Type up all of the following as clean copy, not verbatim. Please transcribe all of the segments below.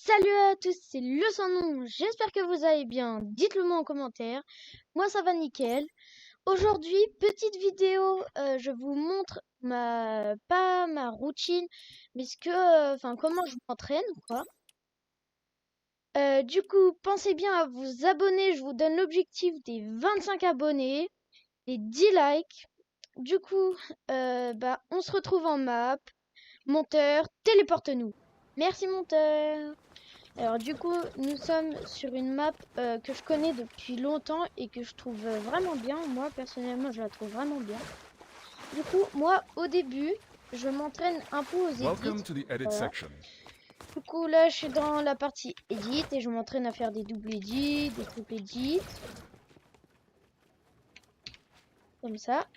Salut à tous, c'est le sans nom, j'espère que vous allez bien, dites-le moi en commentaire, moi ça va nickel. Aujourd'hui, petite vidéo, je vous montre pas ma routine, mais comment je m'entraîne quoi. Du coup, pensez bien à vous abonner, je vous donne l'objectif des 25 abonnés, et 10 likes. Du coup, on se retrouve en map, monteur, téléporte-nous. Merci monteur. Alors du coup, nous sommes sur une map que je connais depuis longtemps et que je trouve vraiment bien. Moi, personnellement, je la trouve vraiment bien. Du coup, moi, au début, je m'entraîne un peu aux Welcome edits. to the edit Voilà. section. Du coup, là, je suis dans la partie edit et je m'entraîne à faire des doubles edits, des triples edits. Comme ça.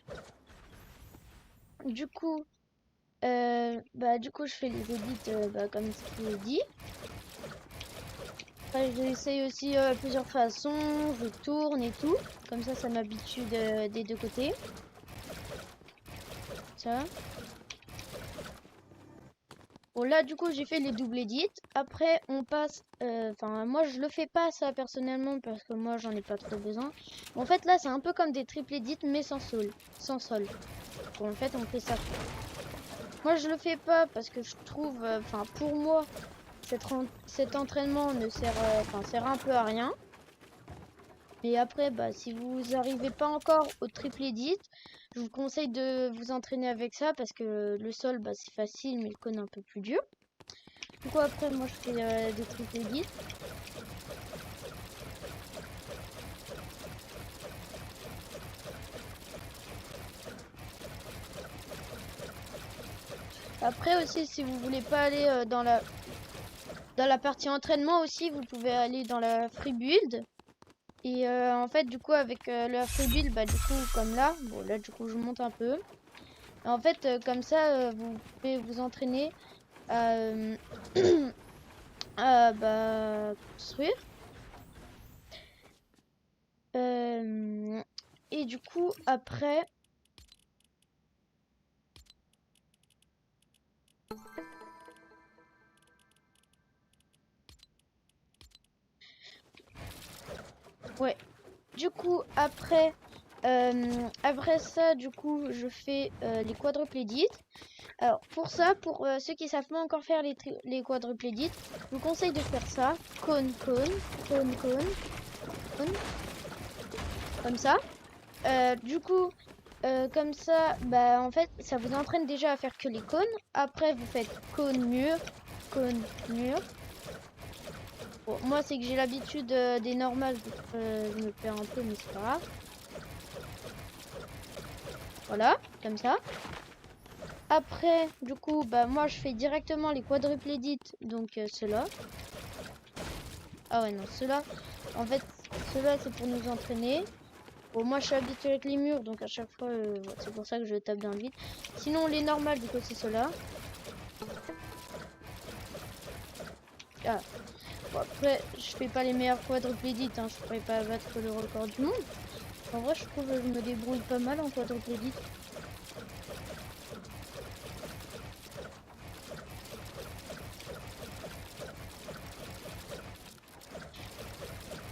Du coup, je fais les edits comme ce qui est dit. Après, j'essaye aussi plusieurs façons, je tourne et tout. Comme ça m'habitue des deux côtés. Ça. Bon, là, du coup, j'ai fait les doubles edits. Après, on passe... moi, je le fais pas, ça, personnellement, parce que moi, j'en ai pas trop besoin. En fait, là, c'est un peu comme des triple edits, mais sans sol. Sans sol. Bon, en fait, on fait ça. Moi, je le fais pas parce que je trouve... pour moi, cet entraînement ne sert, sert un peu à rien. Mais après, si vous arrivez pas encore au triple edit, je vous conseille de vous entraîner avec ça parce que le sol, c'est facile, mais le cône un peu plus dur. Du coup, après, moi, je fais des triple edits. Après aussi, si vous voulez pas aller dans la partie entraînement aussi, vous pouvez aller dans la free build. Et en fait, du coup, avec la free build, du coup, comme là, bon, là, du coup, je monte un peu. Et en fait, comme ça, vous pouvez vous entraîner à, construire. Et du coup, après... Ouais. Du coup, après ça, du coup, je fais les quadruple edits. Alors, pour ça, pour ceux qui savent pas encore faire les quadruple edits, je vous conseille de faire ça. Cône, cône, cône, cône, cône. Comme ça. Du coup, comme ça, en fait, ça vous entraîne déjà à faire que les cônes. Après, vous faites cône, mur, cône, mur. Bon, moi, c'est que j'ai l'habitude des normales, donc je me perds un peu, mais c'est pas grave. Voilà, comme ça. Après, du coup, moi, je fais directement les quadruple edits, donc ceux-là. Ah ouais, non, ceux-là, en fait, ceux-là, c'est pour nous entraîner. Bon, moi, je suis habituée avec les murs, donc à chaque fois, c'est pour ça que je tape dans le vide. Sinon, les normales, du coup, c'est ceux-là. Ah. Bon, après, je fais pas les meilleurs quadruple edits, hein, je pourrais pas battre le record du monde. En vrai, je trouve que je me débrouille pas mal en quadruple edit.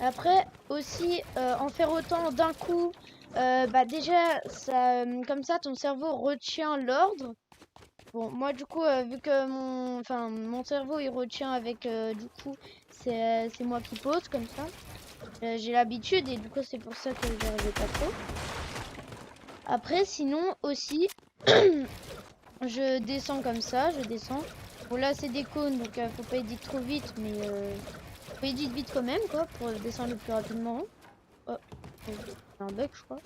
Après, aussi, en faire autant d'un coup, déjà, ça, comme ça, ton cerveau retient l'ordre. Bon, moi, du coup, vu que mon cerveau, il retient avec, du coup, c'est moi qui pose, comme ça. J'ai l'habitude et du coup, c'est pour ça que j'y arrivais pas trop. Après, sinon, aussi, je descends comme ça, je descends. Bon, là, c'est des cônes, donc faut pas éditer trop vite, mais faut éditer vite quand même, quoi, pour descendre le plus rapidement. Oh, c'est un bug, je crois.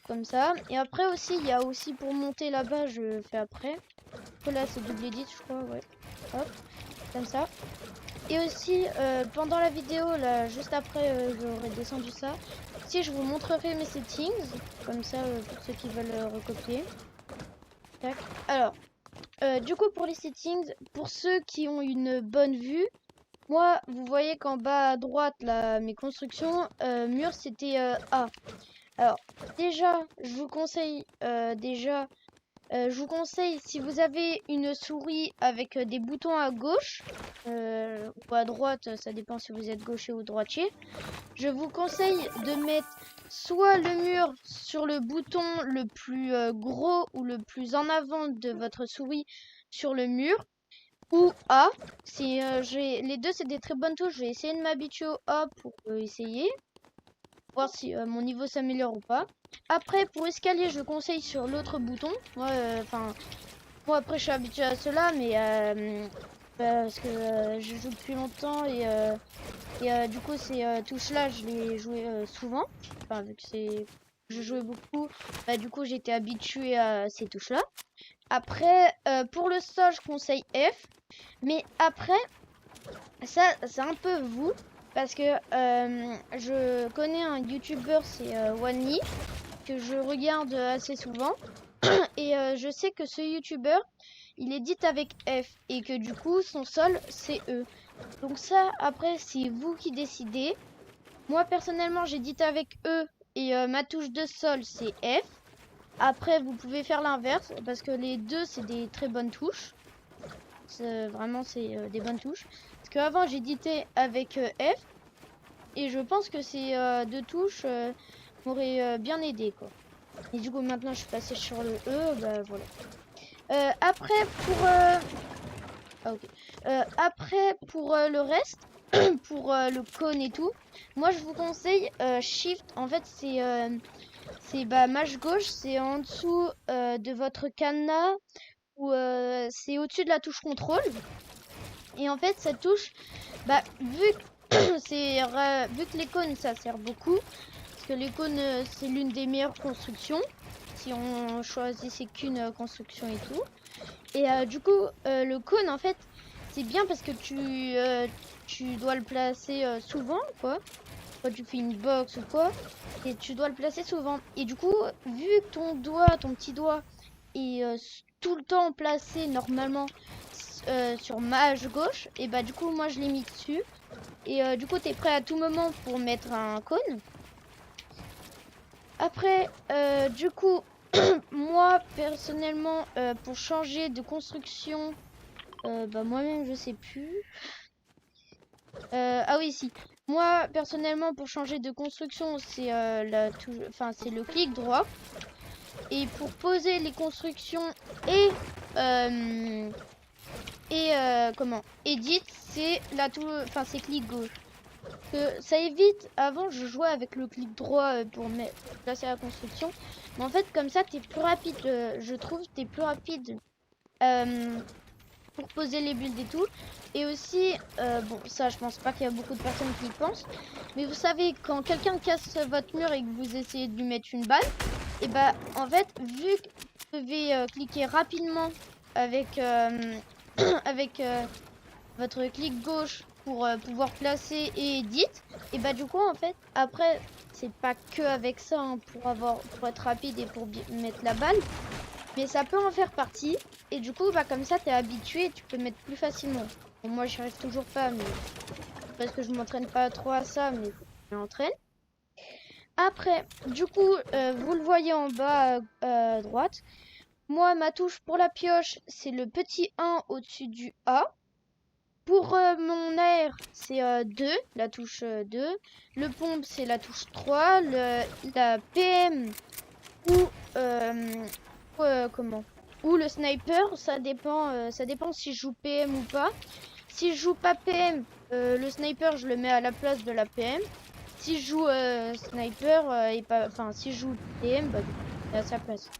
Comme ça. Et après aussi, il y a aussi pour monter là-bas, je fais après. Là, c'est double edit, je crois, ouais. Hop, comme ça. Et aussi, pendant la vidéo, là, juste après, j'aurai descendu ça. Si je vous montrerai mes settings, comme ça, pour ceux qui veulent recopier. Tac. Alors, du coup, pour les settings, pour ceux qui ont une bonne vue, moi, vous voyez qu'en bas à droite, là, mes constructions, mur, c'était A. Alors, déjà, je vous conseille déjà Je vous conseille, si vous avez une souris avec des boutons à gauche ou à droite, ça dépend si vous êtes gaucher ou droitier, je vous conseille de mettre soit le mur sur le bouton le plus gros ou le plus en avant de votre souris sur le mur, ou A. Les deux, c'est des très bonnes touches. Je vais essayer de m'habituer au A pour essayer, voir si mon niveau s'améliore ou pas. Après, pour escalier, je conseille sur l'autre bouton. Moi, après, je suis habituée à cela, mais parce que je joue depuis longtemps et du coup, ces touches-là, je les jouais souvent. Enfin, vu que je jouais beaucoup, bah, du coup, j'étais habituée à ces touches-là. Après, pour le sol, je conseille F. Mais après, ça, c'est un peu vous. Parce que je connais un YouTuber, c'est Wanny, que je regarde assez souvent. Et je sais que ce YouTuber, il édite avec F. Et que du coup, son sol, c'est E. Donc ça, après, c'est vous qui décidez. Moi, personnellement, j'édite avec E. Et ma touche de sol, c'est F. Après, vous pouvez faire l'inverse. Parce que les deux, c'est des très bonnes touches. Vraiment, c'est des bonnes touches. Parce qu'avant, j'éditais avec F. Et je pense que ces deux touches m'auraient bien aidé, quoi. Et du coup, maintenant, je suis passée sur le E. Bah, voilà. Après, pour... ah, ok. Après, pour le reste, pour le cône et tout, moi, je vous conseille Shift. En fait, c'est mâche gauche. C'est en dessous de votre cadenas. Ou c'est au-dessus de la touche contrôle. Et en fait, cette touche, bah, vu que les cônes, ça sert beaucoup, parce que les cônes, c'est l'une des meilleures constructions, si on choisissait qu'une construction et tout. Et du coup, le cône, en fait, c'est bien parce que tu dois le placer souvent, quoi. Quand tu fais une box ou quoi, et tu dois le placer souvent. Et du coup, vu que ton petit doigt, est tout le temps placé normalement sur ma hache gauche, et bah du coup, moi, je l'ai mis dessus. Et du coup, t'es prêt à tout moment pour mettre un cône. Après, du coup, moi, personnellement, pour changer de construction, bah moi-même, je sais plus. Ah oui, si. Moi, personnellement, pour changer de construction, c'est c'est le clic droit. Et pour poser les constructions et comment edit, c'est c'est clic gauche. Ça évite. Avant, je jouais avec le clic droit pour placer la construction. Mais en fait, comme ça, t'es plus rapide. Je trouve t'es plus rapide pour poser les builds et tout. Et aussi, bon, ça, je pense pas qu'il y a beaucoup de personnes qui y pensent. Mais vous savez, quand quelqu'un casse votre mur et que vous essayez de lui mettre une balle, et bah, en fait, vu que vous devez cliquer rapidement avec, avec votre clic gauche pour pouvoir placer et edit, et bah, du coup, en fait, après, c'est pas que avec ça hein, pour être rapide et pour mettre la balle. Mais ça peut en faire partie. Et du coup, bah comme ça, t'es habitué et tu peux mettre plus facilement. Bon, moi, j'y arrive toujours pas, mais parce que je m'entraîne pas trop à ça, mais je m'entraîne. Après, du coup, vous le voyez en bas à droite. Moi, ma touche pour la pioche, c'est le petit 1 au-dessus du A. Pour mon air, c'est 2, la touche 2. Le pompe, c'est la touche 3. La PM ou comment ou le sniper, ça dépend si je joue PM ou pas. Si je joue pas PM, le sniper je le mets à la place de la PM. Si je joue sniper et pas, enfin si je joue PM, bah c'est à sa place.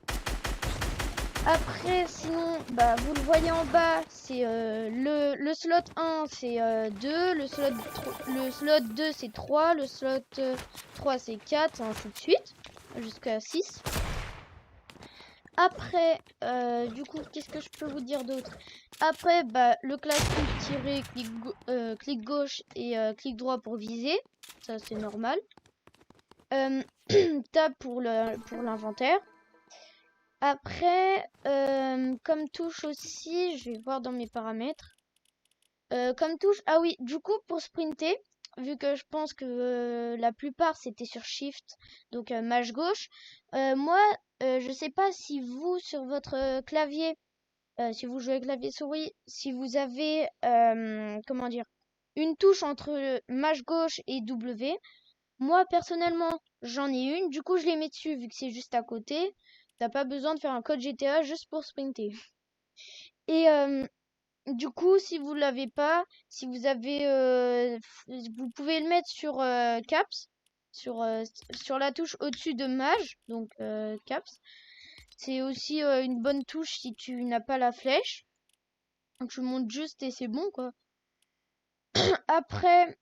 Après, sinon, bah vous le voyez en bas, c'est le slot 1 c'est 2, le slot 2 c'est 3, le slot 3 c'est 4, ainsi de suite, jusqu'à 6. Après, du coup, qu'est-ce que je peux vous dire d'autre? Après, bah, le classique tiré, clic gauche et clic droit pour viser. Ça, c'est normal. Tab pour l'inventaire. Après, comme touche aussi, je vais voir dans mes paramètres. Comme touche, ah oui, du coup, pour sprinter, vu que je pense que la plupart c'était sur Shift, donc mâche gauche. Moi, je sais pas si vous sur votre clavier, si vous jouez clavier souris, si vous avez comment dire, une touche entre mâche gauche et W. Moi personnellement, j'en ai une, du coup je les mets dessus vu que c'est juste à côté. T'as pas besoin de faire un code GTA juste pour sprinter. Et du coup, si vous l'avez pas, si vous avez, vous pouvez le mettre sur caps, sur sur la touche au-dessus de mage, donc caps. C'est aussi une bonne touche si tu n'as pas la flèche. Donc tu montes juste et c'est bon quoi. Après,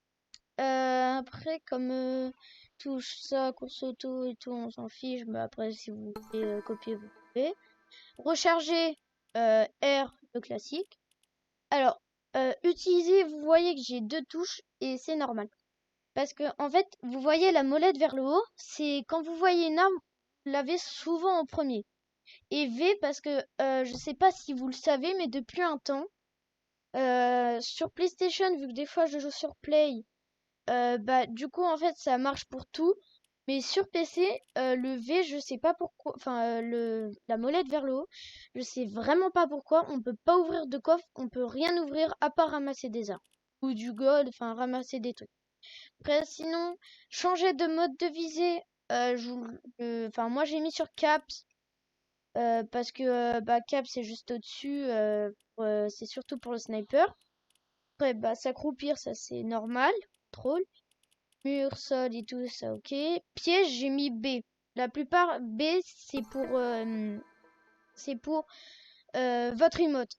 après comme touche ça, course auto et tout, on s'en fiche. Mais après, si vous voulez copier, vous pouvez. Recharger R, le classique. Alors, utiliser, vous voyez que j'ai deux touches et c'est normal. Parce que, en fait, vous voyez la molette vers le haut, c'est quand vous voyez une arme, vous l'avez souvent en premier. Et V, parce que je sais pas si vous le savez, mais depuis un temps, sur PlayStation, vu que des fois je joue sur Play, bah du coup en fait ça marche pour tout. Mais sur PC, le V, je sais pas pourquoi, enfin la molette vers le haut, je sais vraiment pas pourquoi. On peut pas ouvrir de coffre, on peut rien ouvrir à part ramasser des armes ou du gold, enfin ramasser des trucs. Après, sinon, changer de mode de visée, enfin moi j'ai mis sur caps parce que bah caps c'est juste au-dessus, c'est surtout pour le sniper. Après bah s'accroupir ça c'est normal, troll. Mur, sol et tout, ça ok. Piège, j'ai mis B. La plupart, B, c'est pour votre emote.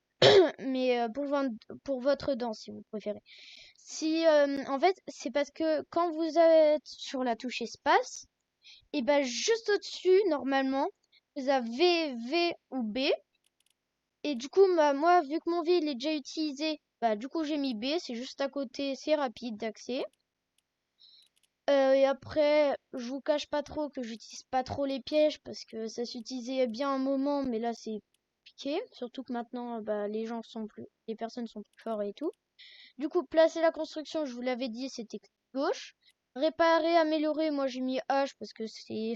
Mais pour votre danse, si vous préférez. Si, en fait, c'est parce que quand vous êtes sur la touche espace, et ben juste au-dessus, normalement, vous avez V ou B. Et du coup, bah, moi, vu que mon V, il est déjà utilisé, bah, du coup, j'ai mis B. C'est juste à côté, c'est rapide d'accès. Et après, je vous cache pas trop que j'utilise pas trop les pièges parce que ça s'utilisait bien un moment, mais là c'est piqué. Surtout que maintenant, bah, les personnes sont plus fortes et tout. Du coup, placer la construction, je vous l'avais dit, c'était clic gauche. Réparer, améliorer, moi j'ai mis H parce que c'est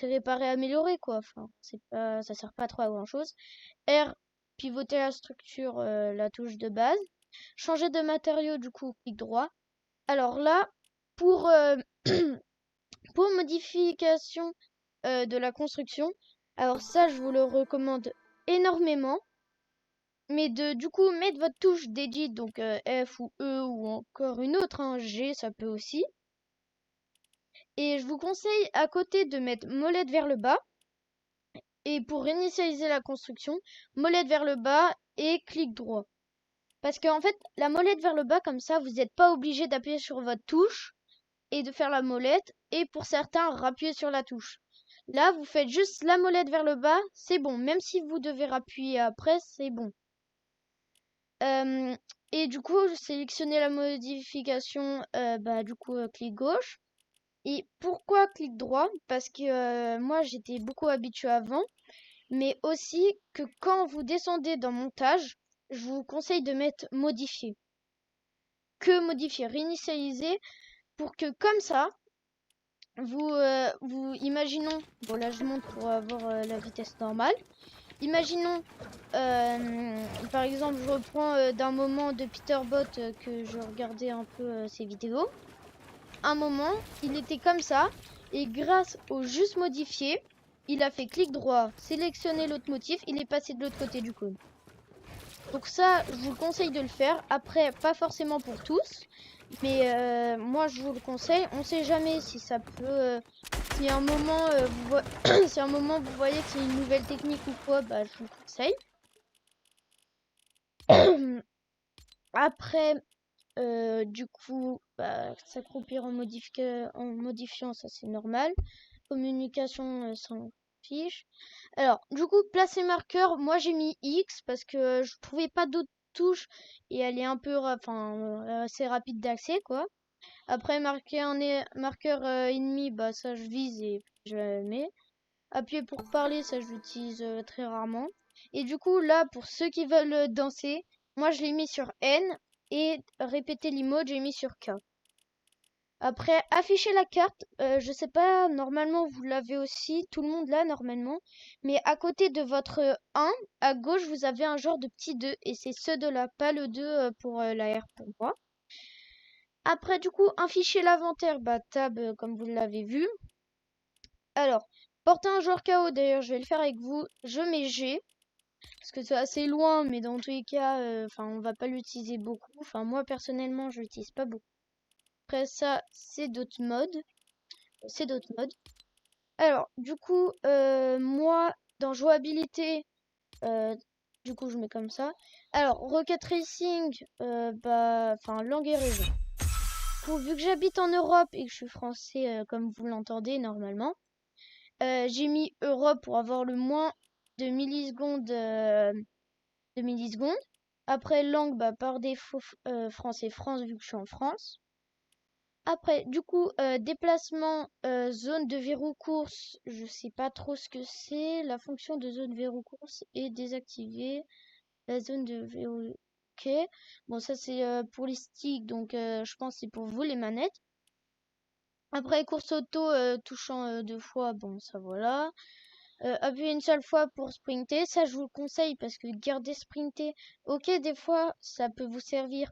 réparer, améliorer quoi. Enfin, c'est pas, ça sert pas trop à grand chose. R, pivoter la structure, la touche de base. Changer de matériau, du coup, clic droit. Alors là, pour pour modification de la construction, alors ça je vous le recommande énormément, mais de du coup mettre votre touche d'edit, donc F ou E ou encore une autre, hein, G ça peut aussi. Et je vous conseille à côté de mettre molette vers le bas, et pour réinitialiser la construction, molette vers le bas et clic droit. Parce qu'en fait, la molette vers le bas, comme ça, vous n'êtes pas obligé d'appuyer sur votre touche et de faire la molette, et pour certains, rappuyer sur la touche. Là, vous faites juste la molette vers le bas, c'est bon. Même si vous devez appuyer après, c'est bon. Euh, et du coup, sélectionnez la modification, bah, du coup, clic gauche. Et pourquoi clic droit? Parce que moi, j'étais beaucoup habitué avant, mais aussi que quand vous descendez dans montage, je vous conseille de mettre modifier. Que modifier, réinitialiser, pour que comme ça, vous imaginons, bon là je monte pour avoir la vitesse normale. Imaginons, par exemple, je reprends d'un moment de Peterbot que je regardais un peu ses vidéos. Un moment, il était comme ça, et grâce au juste modifié, il a fait clic droit, sélectionner l'autre motif, il est passé de l'autre côté du cône. Donc ça, je vous le conseille de le faire. Après, pas forcément pour tous, mais moi je vous le conseille. On sait jamais si ça peut, si à un moment, si à un moment vous voyez que c'est une nouvelle technique ou quoi, bah je vous le conseille. Après, du coup, bah, s'accroupir en modifiant, ça c'est normal. Communication, sans fiche. Alors, du coup, placer marqueur, moi j'ai mis X parce que je trouvais pas d'autres touches et elle est un peu, assez rapide d'accès quoi. Après, marquer un marqueur ennemi, bah ça je vise et je le mets. Appuyer pour parler, ça je l'utilise très rarement. Et du coup, là, pour ceux qui veulent danser, moi je l'ai mis sur N et répéter l'emote, j'ai mis sur K. Après, afficher la carte, je sais pas, normalement vous l'avez aussi, tout le monde l'a normalement, mais à côté de votre 1, à gauche, vous avez un genre de petit 2, et c'est ce 2-là, pas le 2 pour la R pour moi. Après, du coup, afficher l'inventaire, bah tab comme vous l'avez vu. Alors, porter un joueur KO, d'ailleurs, je vais le faire avec vous, je mets G, parce que c'est assez loin, mais dans tous les cas, enfin, on va pas l'utiliser beaucoup. Enfin, moi personnellement, je l'utilise pas beaucoup. Après ça, c'est d'autres modes. C'est d'autres modes. Alors, du coup, moi, dans jouabilité, euh, du coup, je mets comme ça. Alors, Rocket Racing, bah, enfin, langue et raison. Vu que j'habite en Europe et que je suis français, comme vous l'entendez normalement, j'ai mis Europe pour avoir le moins de millisecondes, Après, langue, bah, par défaut, français France, vu que je suis en France. Après, du coup, déplacement, zone de verrou course, je sais pas trop ce que c'est. La fonction de zone verrou course est désactivée. La zone de verrou... Ok. Bon, ça c'est pour les sticks, donc je pense que c'est pour vous les manettes. Après, course auto, touchant 2 fois, bon, ça voilà. Appuyer une seule fois pour sprinter, ça je vous le conseille parce que garder sprinter, ok, des fois ça peut vous servir.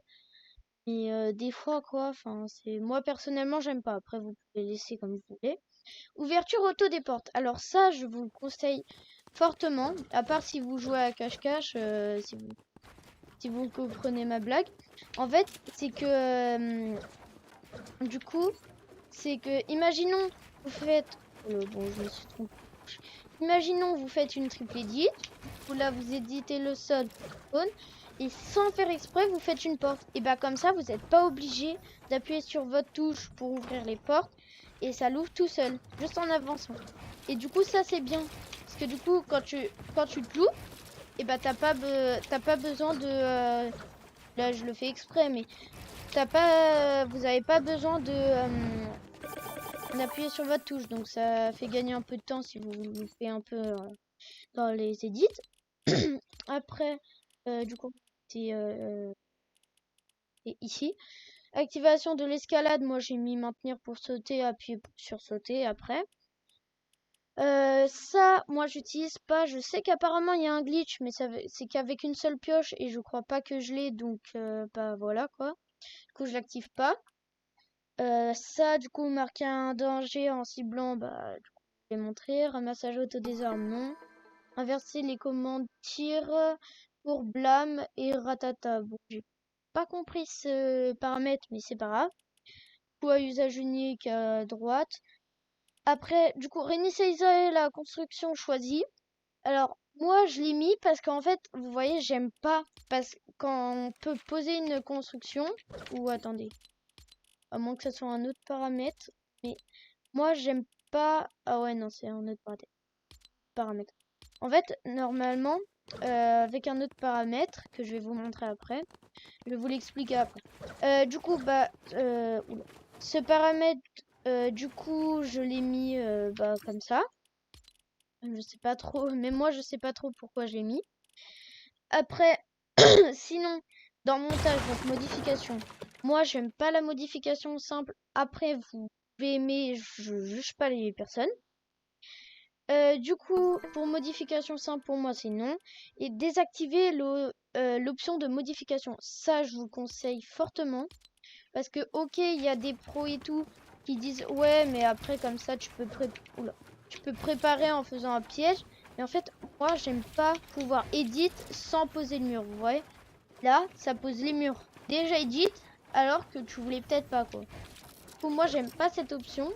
Mais des fois, quoi, enfin, c'est moi personnellement, j'aime pas. Après, vous pouvez laisser comme vous voulez. Ouverture auto des portes. Alors ça, je vous le conseille fortement. À part si vous jouez à cache-cache, si vous comprenez ma blague. En fait, c'est que du coup, c'est que imaginons vous faites. Bon, je me suis trompée. Imaginons vous faites une triple edit. Là, vous éditez le sol jaune. Et sans faire exprès, vous faites une porte. Et bah comme ça, vous n'êtes pas obligé d'appuyer sur votre touche pour ouvrir les portes. Et ça l'ouvre tout seul, juste en avançant. Et du coup, ça c'est bien. Parce que du coup, quand tu te loupes, et bah t'as pas besoin de... là, je le fais exprès, mais vous n'avez pas besoin de d'appuyer sur votre touche. Donc ça fait gagner un peu de temps si vous le faites un peu dans les edits. Après, du coup, c'est ici. Activation de l'escalade, moi j'ai mis maintenir pour sauter, appuyer sur sauter après. Ça, moi j'utilise pas. Je sais qu'apparemment il y a un glitch, mais c'est qu'avec une seule pioche et je crois pas que je l'ai, donc bah voilà quoi. Du coup, je l'active pas. Ça, du coup, marquer un danger en ciblant, bah du coup, je vais montrer. Ramassage auto-désarme, non. Inverser les commandes tir pour blâme et ratata. Bon, j'ai pas compris ce paramètre, mais c'est pas grave. Coup à usage unique à droite. Après, du coup, réinitialiser la construction choisie. Alors, moi, je l'ai mis parce qu'en fait, vous voyez, j'aime pas. Parce que quand on peut poser une construction, ou attendez, à moins que ce soit un autre paramètre, mais moi, j'aime pas. Ah ouais, non, c'est un autre paramètre. En fait, normalement, avec un autre paramètre que je vais vous montrer après, je vais vous l'expliquer après. Du coup, bah, oula. Ce paramètre, du coup, je l'ai mis bah, comme ça. Je sais pas trop, mais moi, je sais pas trop pourquoi j'ai mis. Après, sinon, dans montage, donc modification. Moi, j'aime pas la modification simple. Après, vous pouvez aimer, je juge pas les personnes. Du coup, pour modification simple, pour moi, c'est non. Et désactiver l'option de modification. Ça, je vous conseille fortement. Parce que, ok, il y a des pros et tout qui disent, ouais, mais après, comme ça, tu peux préparer en faisant un piège. Mais en fait, moi, j'aime pas pouvoir edit sans poser le mur. Vous voyez? Là, ça pose les murs déjà edit, alors que tu voulais peut-être pas, quoi. Du coup, moi, j'aime pas cette option.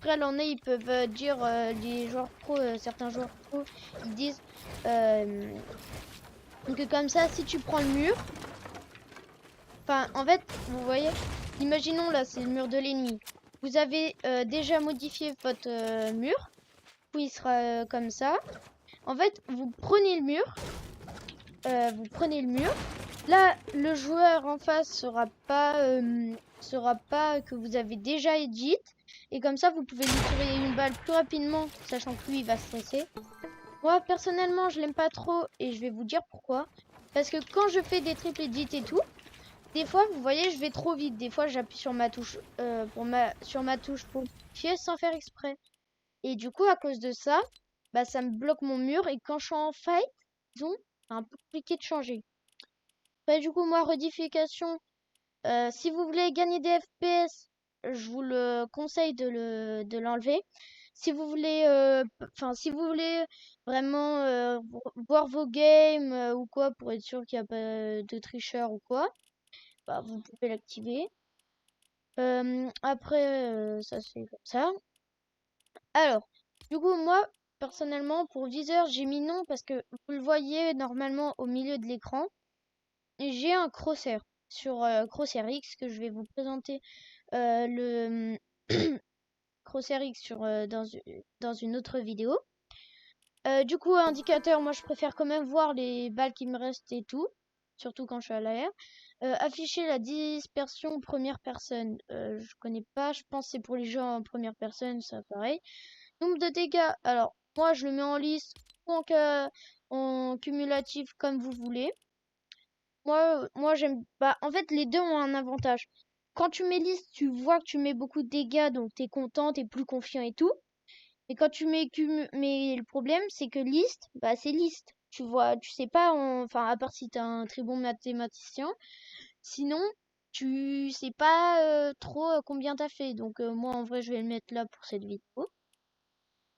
Après, l'en est, ils peuvent dire, les joueurs pro, certains joueurs pro, ils disent que comme ça, si tu prends le mur, enfin, en fait, vous voyez, imaginons là, c'est le mur de l'ennemi. Vous avez déjà modifié votre mur, du coup, il sera comme ça. En fait, vous prenez le mur, Là, le joueur en face sera pas que vous avez déjà edit. Et comme ça, vous pouvez lui tirer une balle plus rapidement, sachant que lui, il va stresser. Moi, personnellement, je l'aime pas trop et je vais vous dire pourquoi. Parce que quand je fais des triple edits et tout, des fois, vous voyez, je vais trop vite. Des fois, j'appuie sur ma touche sur ma touche pour modifier sans faire exprès. Et du coup, à cause de ça, bah, ça me bloque mon mur. Et quand je suis en fight, disons, c'est un peu compliqué de changer. Après, du coup, moi, redification, si vous voulez gagner des FPS, je vous le conseille de l'enlever. Si vous voulez, si vous voulez vraiment voir vos games ou quoi pour être sûr qu'il n'y a pas de tricheur ou quoi, bah, vous pouvez l'activer. Après, ça se fait comme ça. Alors, du coup, moi, personnellement, pour viseur, j'ai mis non parce que vous le voyez normalement au milieu de l'écran. J'ai un crosshair sur Crosshair X que je vais vous présenter le Crosshair X dans une autre vidéo. Du coup, indicateur, moi je préfère quand même voir les balles qui me restent et tout, surtout quand je suis à l'air. Afficher la dispersion première personne, je connais pas, je pense que c'est pour les jeux en première personne, ça pareil. Nombre de dégâts, alors moi je le mets en liste ou en cumulatif comme vous voulez. Moi j'aime pas. En fait, les deux ont un avantage. Quand tu mets liste, tu vois que tu mets beaucoup de dégâts, donc t'es content, t'es plus confiant et tout. Et quand tu mets mais le problème, c'est que liste, bah c'est liste. Tu vois, tu sais pas, enfin à part si t'es un très bon mathématicien, sinon tu sais pas trop combien t'as fait. Donc moi en vrai, je vais le mettre là pour cette vidéo.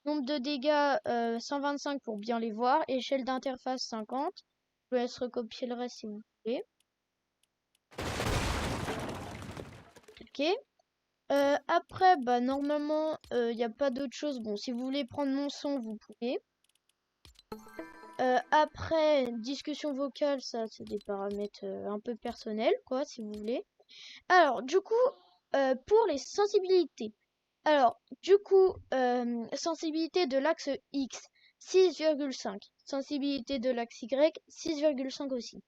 Nombre de dégâts 125 pour bien les voir. Échelle d'interface 50. Je vous laisse recopier le reste si vous voulez. Ok. Après, bah normalement, il n'y a pas d'autre chose. Bon, si vous voulez prendre mon son, vous pouvez. Après, discussion vocale, ça c'est des paramètres un peu personnels, quoi, si vous voulez. Alors, du coup, pour les sensibilités. Alors, du coup, sensibilité de l'axe X, 6,5. Sensibilité de l'axe Y, 6,5 aussi.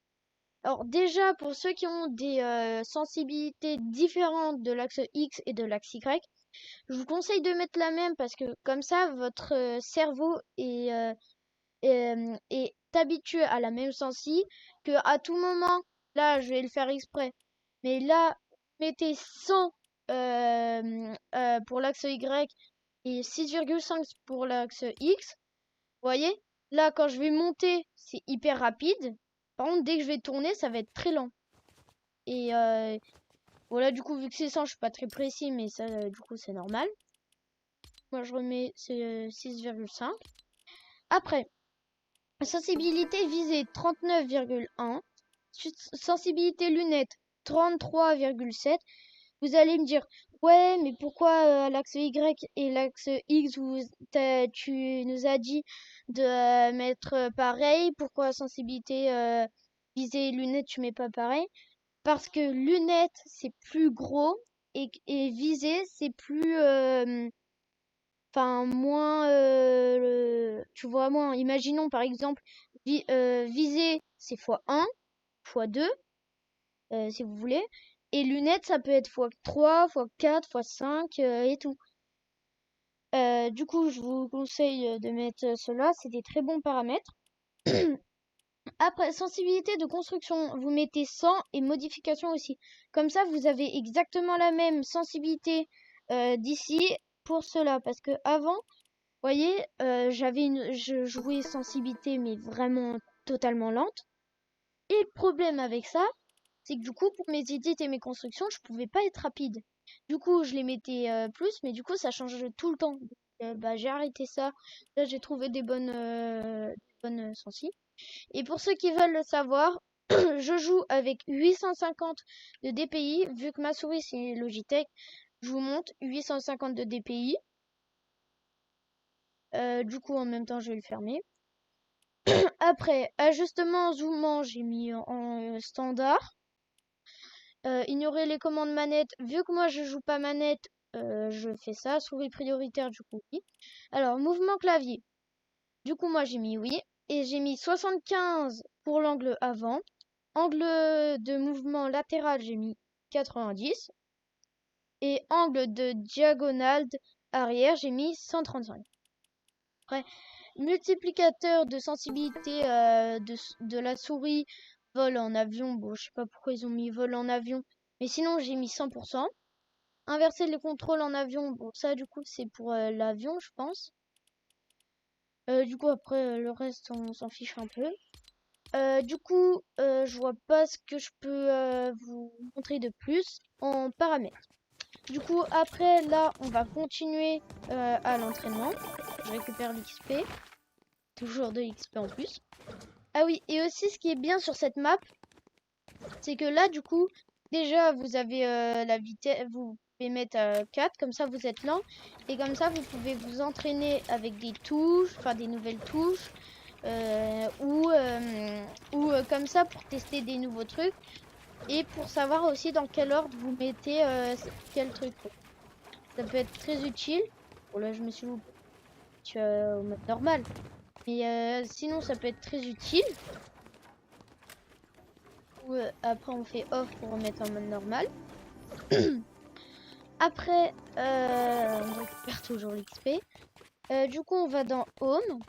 Alors déjà, pour ceux qui ont des sensibilités différentes de l'axe X et de l'axe Y, je vous conseille de mettre la même parce que comme ça, votre cerveau est habitué à la même sensi que à tout moment, là, je vais le faire exprès, mais là, mettez 100 pour l'axe Y et 6,5 pour l'axe X. Vous voyez? Là, quand je vais monter, c'est hyper rapide. Par contre, dès que je vais tourner, ça va être très lent. Et voilà, du coup, vu que c'est 100, je suis pas très précis, mais ça, du coup, c'est normal. Moi, je remets 6,5. Après, sensibilité visée 39,1. Sensibilité lunettes 33,7. Vous allez me dire, ouais, mais pourquoi l'axe Y et l'axe X, tu nous as dit de mettre pareil? Pourquoi sensibilité visée lunettes, tu mets pas pareil? Parce que lunettes, c'est plus gros et visée, c'est plus... Enfin, moins... tu vois, moins. Imaginons, par exemple, visée, c'est x1, x2, si vous voulez. Et lunettes, ça peut être x3, x4, x5 et tout. Du coup, je vous conseille de mettre cela. C'est des très bons paramètres. Après, sensibilité de construction, vous mettez 100 et modification aussi. Comme ça, vous avez exactement la même sensibilité d'ici pour cela. Parce que avant, vous voyez, je jouais sensibilité, mais vraiment totalement lente. Et le problème avec ça, c'est que du coup, pour mes edits et mes constructions, je pouvais pas être rapide. Du coup, je les mettais plus, mais du coup, ça change tout le temps. Donc, bah, j'ai arrêté ça. Là, j'ai trouvé des bonnes sensi. Et pour ceux qui veulent le savoir, je joue avec 850 de DPI. Vu que ma souris c'est Logitech, je vous montre 850 de DPI. Du coup, en même temps, je vais le fermer. Après, ajustement zoomant, j'ai mis en standard. Ignorer les commandes manette. Vu que moi je joue pas manette, je fais ça. Souris prioritaire, du coup, oui. Alors, mouvement clavier. Du coup, moi j'ai mis oui. Et j'ai mis 75 pour l'angle avant. Angle de mouvement latéral, j'ai mis 90. Et angle de diagonale arrière, j'ai mis 135. Après, multiplicateur de sensibilité de la souris. vol en avion. Bon, je sais pas pourquoi ils ont mis vol en avion. Mais sinon, j'ai mis 100%. Inverser les contrôles en avion. Bon, ça, du coup, c'est pour l'avion, je pense. Du coup, après, le reste, on s'en fiche un peu. Du coup, je vois pas ce que je peux vous montrer de plus en paramètres. Du coup, après, là, on va continuer à l'entraînement. Je récupère l'XP. Toujours de l'XP en plus. Ah oui, et aussi, ce qui est bien sur cette map, c'est que là, du coup, déjà, vous avez la vitesse, vous pouvez mettre à 4, comme ça, vous êtes lent. Et comme ça, vous pouvez vous entraîner avec des touches, enfin des nouvelles touches. Ou comme ça pour tester des nouveaux trucs. Et pour savoir aussi dans quel ordre vous mettez quel truc. Ça peut être très utile. Bon là, je me suis loupé au mode normal. Mais sinon, ça peut être très utile. Ou après, on fait off pour remettre en mode normal. Après, on récupère toujours l'XP. Du coup, on va dans Home.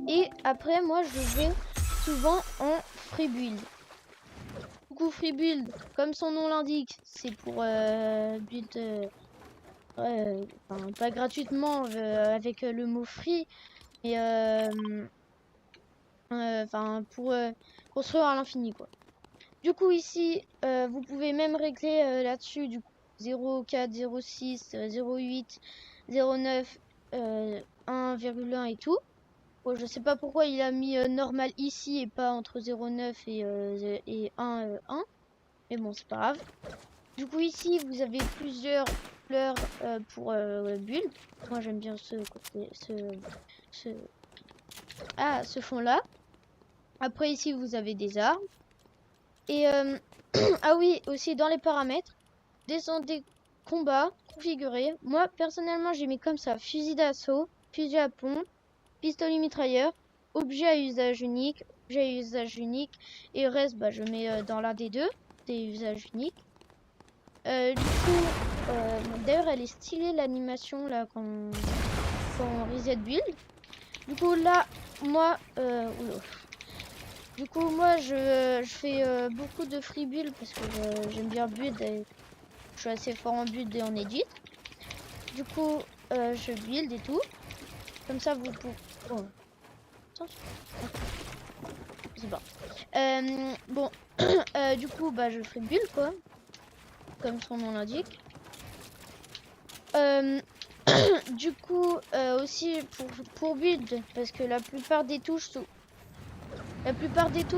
Et après, moi, je vais souvent en Free Build. Du coup, Free Build, comme son nom l'indique, c'est pour build, enfin, pas gratuitement avec le mot free, mais enfin pour construire à l'infini, quoi. Du coup, ici, vous pouvez même régler là-dessus, du coup, 0,4, 0,6, 0,8, 0,9, 1,1 et tout. Bon, je sais pas pourquoi il a mis normal ici et pas entre 0,9 et 1, 1. Mais bon, c'est pas grave. Du coup, ici, vous avez plusieurs couleurs pour build. Moi, j'aime bien ce côté, ce fond-là. Après, ici, vous avez des armes. Et ah oui, aussi dans les paramètres, descendez combat, configuré. Moi, personnellement, j'ai mis comme ça fusil d'assaut, fusil à pompe, pistolet mitrailleur, objet à usage unique, objet à usage unique. Et le reste, bah, je mets dans l'un des deux, des usages uniques. Du coup, d'ailleurs, elle est stylée l'animation là quand on reset build. Du coup, là, moi, du coup, moi, je fais beaucoup de free build parce que j'aime bien build et je suis assez fort en build et en edit. Du coup, je build et tout. Comme ça, vous pouvez. Oh. C'est bon. Bon, du coup, bah, je free build quoi, comme son nom l'indique. Du coup, aussi pour build, parce que la plupart des touches,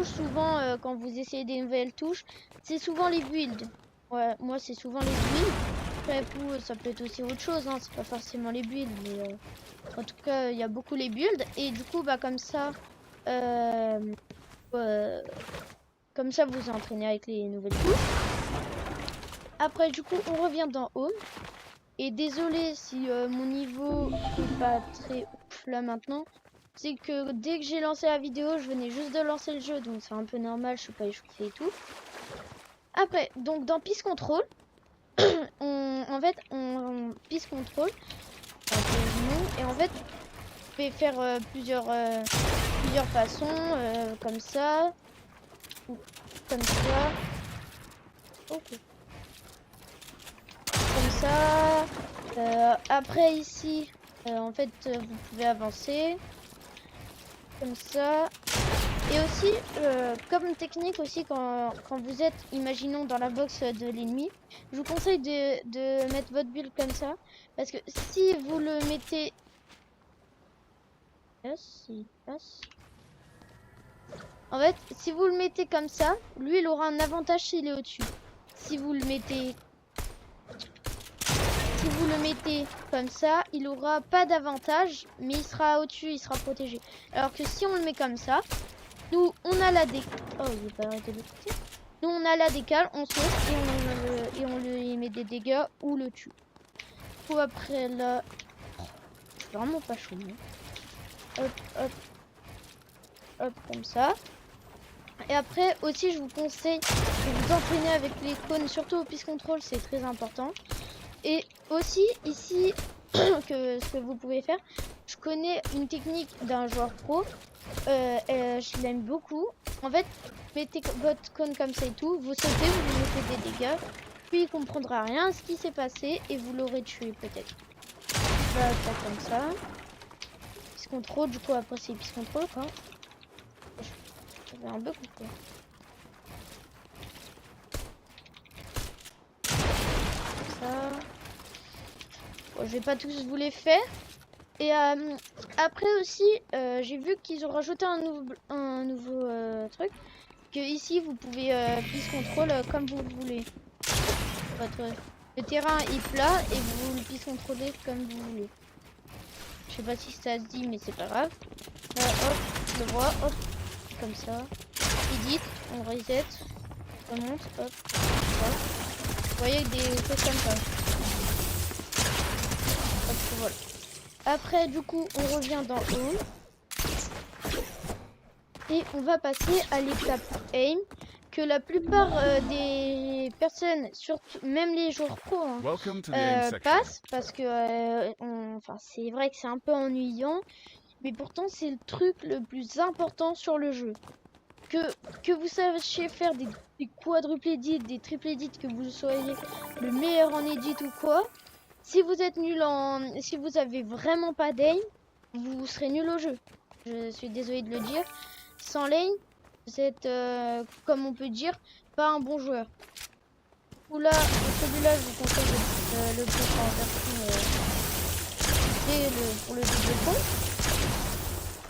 souvent, quand vous essayez des nouvelles touches, c'est souvent les builds. Ouais, moi, c'est souvent les builds. Après, vous, ça peut être aussi autre chose, hein, c'est pas forcément les builds, mais en tout cas, il y a beaucoup les builds. Et du coup, bah, comme ça, vous entraînez avec les nouvelles touches. Après, du coup, on revient dans Home. Et désolé si mon niveau est pas très ouf là maintenant. C'est que dès que j'ai lancé la vidéo, je venais juste de lancer le jeu. Donc c'est un peu normal, je suis pas échauffée et tout. Après, donc dans Peace Control, en fait, on Peace Control. Et en fait, vous pouvez faire plusieurs façons. Comme ça. Ou comme ça. Ok. Comme ça. Après ici, en fait, vous pouvez avancer comme ça. Et aussi, comme technique aussi, quand vous êtes, imaginons, dans la box de l'ennemi, je vous conseille de mettre votre build comme ça. Parce que si vous le mettez... En fait, si vous le mettez comme ça, lui, il aura un avantage s'il est au-dessus. Si vous le mettez comme ça, il aura pas d'avantage, mais il sera au-dessus, il sera protégé. Alors que si on le met comme ça, nous on a la décale. Oh, il veut pas arrêter de côté. Nous on a la décale, on saute et on lui met des dégâts ou le tue. Du coup après là, je suis vraiment pas chaud. Hop, hop, hop, comme ça. Et après aussi, je vous conseille de vous entraîner avec les cônes, surtout au Peace Control, c'est très important. Et aussi ici, ce que vous pouvez faire, je connais une technique d'un joueur pro, je l'aime beaucoup. En fait, mettez votre cône comme ça et tout, vous sautez, vous lui mettez des dégâts, puis il comprendra rien à ce qui s'est passé et vous l'aurez tué peut-être. Je vais faire comme ça. Peace control, du coup après c'est peace control quoi. J'avais un bug ou quoi? Ça. Bon, je vais pas tous vous les faire. Et après aussi, j'ai vu qu'ils ont rajouté un nouveau truc. Que ici, vous pouvez peace control comme vous voulez. Le terrain est plat et vous le peace contrôler comme vous voulez. Je sais pas si ça se dit, mais c'est pas grave. Hop, je le vois, hop, comme ça. Edit, on reset, ça monte, hop, hop. Vous voyez des choses comme ça. Hop, voilà. Après, du coup, on revient dans Home. Et on va passer à l'étape Aim. Que la plupart des personnes, surtout même les joueurs pro, hein, passent. Parce que enfin, c'est vrai que c'est un peu ennuyant. Mais pourtant, c'est le truc le plus important sur le jeu. Que vous sachiez faire des quadruple edits, des triple edits, que vous soyez le meilleur en edit ou quoi. Si vous êtes nul si vous avez vraiment pas d'aim, vous serez nul au jeu. Je suis désolée de le dire. Sans l'aim, vous êtes, comme on peut dire, pas un bon joueur. Ou là, celui-là, je vous conseille le prendre en version pour le double compte.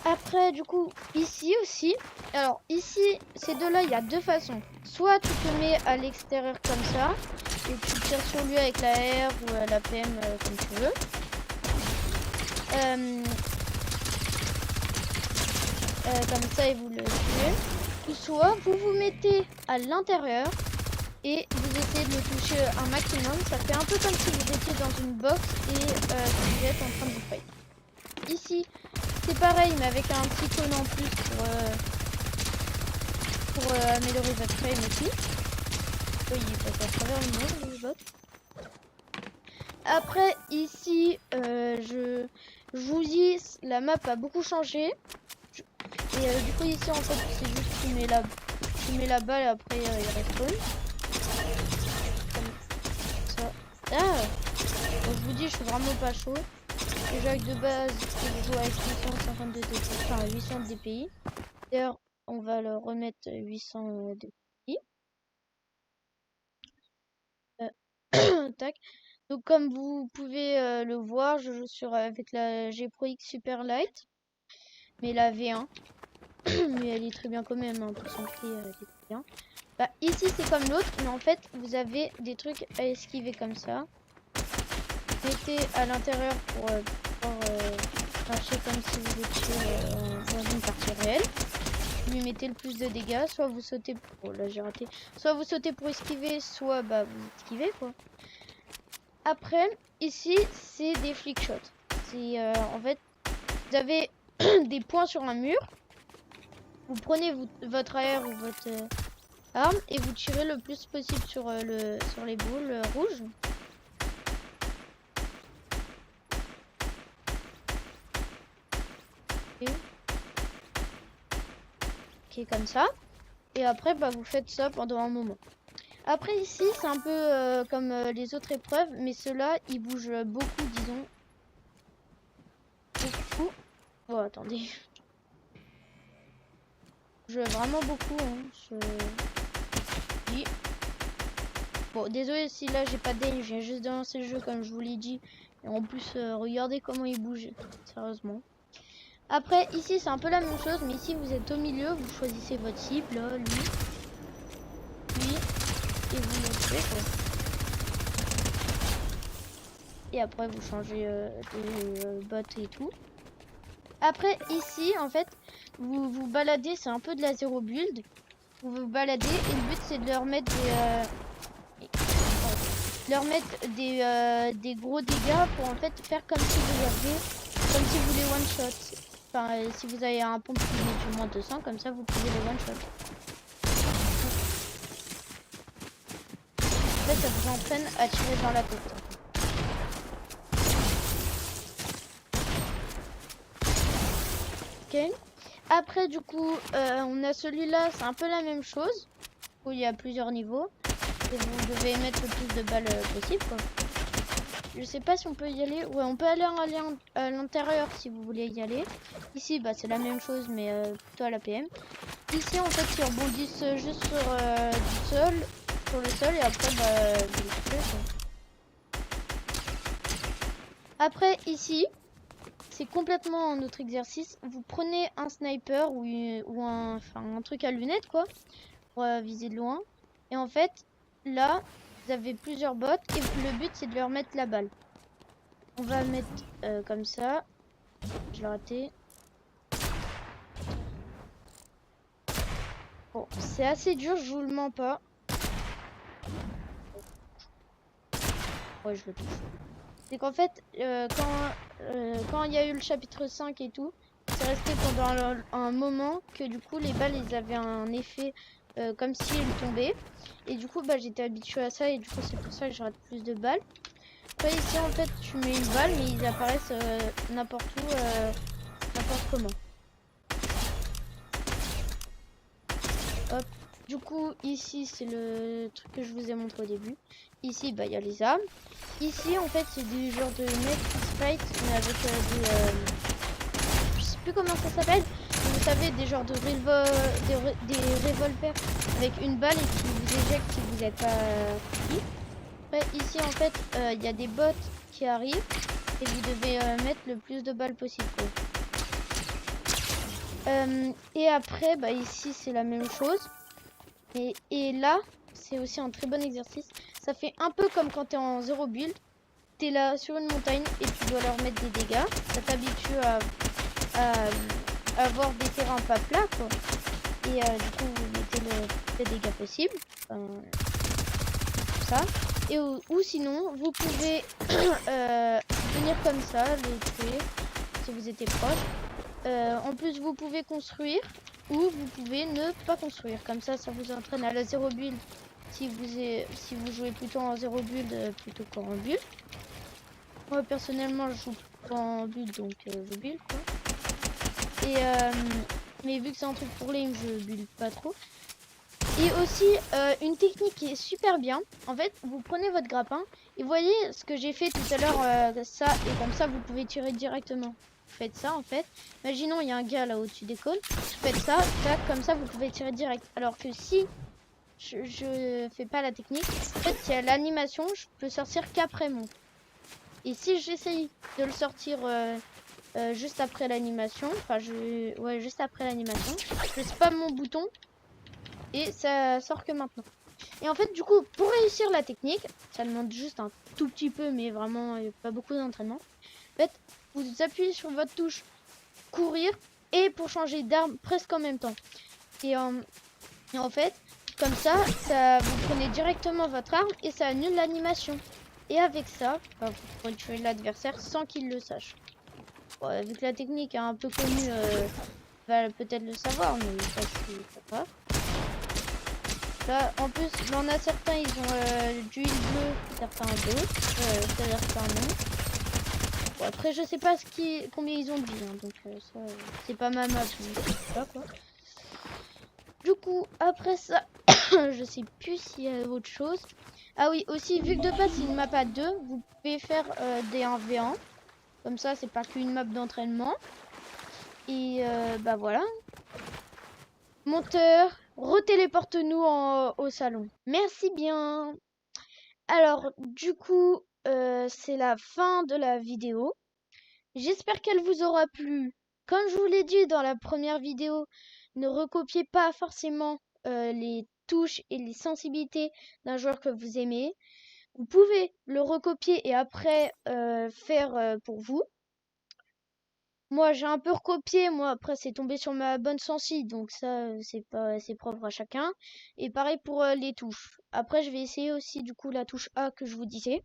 Après, du coup, ici aussi. Alors, ici, ces deux-là, il y a deux façons. Soit tu te mets à l'extérieur comme ça. Et tu tires sur lui avec la R ou la PM comme tu veux. Comme ça et vous le tuez. Ou soit vous vous mettez à l'intérieur et vous essayez de le toucher un maximum. Ça fait un peu comme si vous étiez dans une box et vous êtes en train de vous fight. Ici c'est pareil mais avec un petit cône en plus pour améliorer votre frame aussi. Oui, il passe à travers le mur, le bot. Après, ici, je vous dis, la map a beaucoup changé. Et du coup, ici, en fait, c'est juste tu mets la balle et après, il respawn. Comme ça. Ah! Donc, je vous dis, je suis vraiment pas chaud. Déjà, avec de base, je joue avec 852 DPI. Enfin, 800 DPI. D'ailleurs, on va le remettre 800 DPI. Tac. Donc comme vous pouvez le voir, je joue avec la G Pro X Super Light, mais la V1, mais elle est très bien quand même, hein, pour son prix, elle est très bien. Bah, ici c'est comme l'autre, mais en fait vous avez des trucs à esquiver comme ça. Mettez à l'intérieur pour cracher comme si vous étiez dans une partie réelle. Vous lui mettez le plus de dégâts, soit vous sautez, oh là j'ai raté, soit vous sautez pour esquiver, soit bah vous esquivez quoi. Après, ici, c'est des flick shots. C'est en fait, vous avez des points sur un mur. Vous prenez votre AR ou votre arme et vous tirez le plus possible sur les boules rouges. Ok, comme ça. Et après, bah, vous faites ça pendant un moment. Après ici, c'est un peu comme les autres épreuves, mais ceux-là, ils bougent beaucoup, disons. Beaucoup. Oh, attendez. Ils bougent vraiment beaucoup, hein, Bon, désolé si là, j'ai pas d'aim, je viens juste de lancer le jeu, comme je vous l'ai dit. Et en plus, regardez comment il bouge, sérieusement. Après, ici, c'est un peu la même chose, mais ici, vous êtes au milieu, vous choisissez votre cible, là, lui, et vous le tuez, quoi. Et après vous changez de bot et tout. Après ici en fait vous vous baladez, c'est un peu de la zéro build. Vous vous baladez et le but c'est de leur mettre des gros dégâts pour en fait faire comme si vous les one shot. Enfin si vous avez un pompe qui met du moins 200 comme ça vous pouvez les one shot. En fait ça vous entraîne à tirer dans la tête. Ok. Après, du coup, on a celui-là, c'est un peu la même chose. Où il y a plusieurs niveaux. Et vous devez mettre le plus de balles possible, quoi. Je sais pas si on peut y aller. Ouais, on peut aller à l'intérieur si vous voulez y aller. Ici, bah, c'est la même chose, mais plutôt à la PM. Ici, en fait, ils rebondissent juste sur le sol, et après, bah, vous les tuez, quoi. Après, ici, c'est complètement un autre exercice. Vous prenez un sniper ou un truc à lunettes, quoi, pour viser de loin. Et en fait, là, vous avez plusieurs bots et le but, c'est de leur mettre la balle. On va mettre comme ça. Je l'ai raté. Bon, c'est assez dur, je vous le mens pas. Ouais, je le touche. C'est qu'en fait, quand il y a eu le chapitre 5 et tout, c'est resté pendant un moment que du coup, les balles, ils avaient un effet comme si elles tombaient. Et du coup, bah, j'étais habituée à ça et du coup, c'est pour ça que je rate plus de balles. Après, ici, en fait, tu mets une balle, mais ils apparaissent n'importe où, n'importe comment. Hop. Du coup, ici, c'est le truc que je vous ai montré au début. Ici, bah, il y a les armes. Ici, en fait, c'est du genre de Netflix Fight, mais avec je sais plus comment ça s'appelle. Vous savez, des genres de des revolvers avec une balle et qui vous éjecte si vous n'êtes pas pris. Après, ici, en fait, il y a des bots qui arrivent et vous devez mettre le plus de balles possible, quoi. Et après, bah, ici, c'est la même chose. Et là, c'est aussi un très bon exercice. Ça fait un peu comme quand tu es en zéro build. Tu es là sur une montagne et tu dois leur mettre des dégâts. Ça t'habitue à avoir des terrains pas plats, quoi. Et du coup, vous mettez les dégâts possibles. Comme ça. Et ou sinon, vous pouvez venir comme ça, les tuer si vous étiez proche. En plus, vous pouvez construire ou vous pouvez ne pas construire. Comme ça vous entraîne à la zéro build si vous jouez plutôt en zéro build plutôt qu'en build. Moi, personnellement, je joue pas en build, donc je build, quoi. Et, mais vu que c'est un truc pour lane, je build pas trop. Et aussi, une technique qui est super bien. En fait, vous prenez votre grappin et vous voyez ce que j'ai fait tout à l'heure, ça, et comme ça, vous pouvez tirer directement. Vous faites ça, en fait. Imaginons, il y a un gars là au-dessus des cônes. Vous faites ça, tac, comme ça, vous pouvez tirer direct. Alors que si je fais pas la technique, en fait, il y a l'animation, je peux sortir qu'après mon. Et si j'essaye de le sortir juste après l'animation, ouais, juste après l'animation, je spam mon bouton et ça sort que maintenant. Et en fait, du coup, pour réussir la technique, ça demande juste un tout petit peu, mais vraiment pas beaucoup d'entraînement. En fait, vous appuyez sur votre touche courir et pour changer d'arme presque en même temps. Et en fait, comme ça, vous prenez directement votre arme et ça annule l'animation. Et avec ça, bah, vous pourrez tuer l'adversaire sans qu'il le sache. Bon, vu que la technique est un peu connue, va peut-être le savoir, mais ça c'est pas grave. Là, en plus, il y en a certains, ils ont du heal bleu, certains d'autres, certains non. Bon, après, je sais pas combien ils ont de vie, hein, donc ça, c'est pas ma map, donc je sais pas quoi. Du coup, après ça, je sais plus s'il y a autre chose. Ah oui, aussi, vu que de base c'est une map à 2, vous pouvez faire des 1v1. Comme ça, c'est pas qu'une map d'entraînement. Et bah voilà. Monteur, retéléporte-nous au salon. Merci bien. Alors, du coup, c'est la fin de la vidéo. J'espère qu'elle vous aura plu. Comme je vous l'ai dit dans la première vidéo, ne recopiez pas forcément les touches et les sensibilités d'un joueur que vous aimez. Vous pouvez le recopier et après faire pour vous. Moi, j'ai un peu recopié. Moi, après, c'est tombé sur ma bonne sensi. Donc ça, c'est propre à chacun. Et pareil pour les touches. Après, je vais essayer aussi, du coup, la touche A que je vous disais.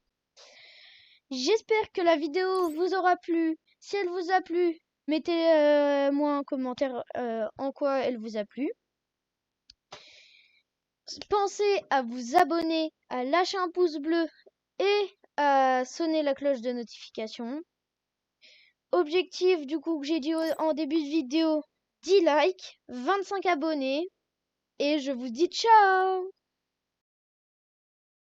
J'espère que la vidéo vous aura plu. Si elle vous a plu, mettez-moi un commentaire en quoi elle vous a plu. Pensez à vous abonner, à lâcher un pouce bleu et à sonner la cloche de notification. Objectif, du coup, que j'ai dit en début de vidéo, 10 likes, 25 abonnés et je vous dis ciao!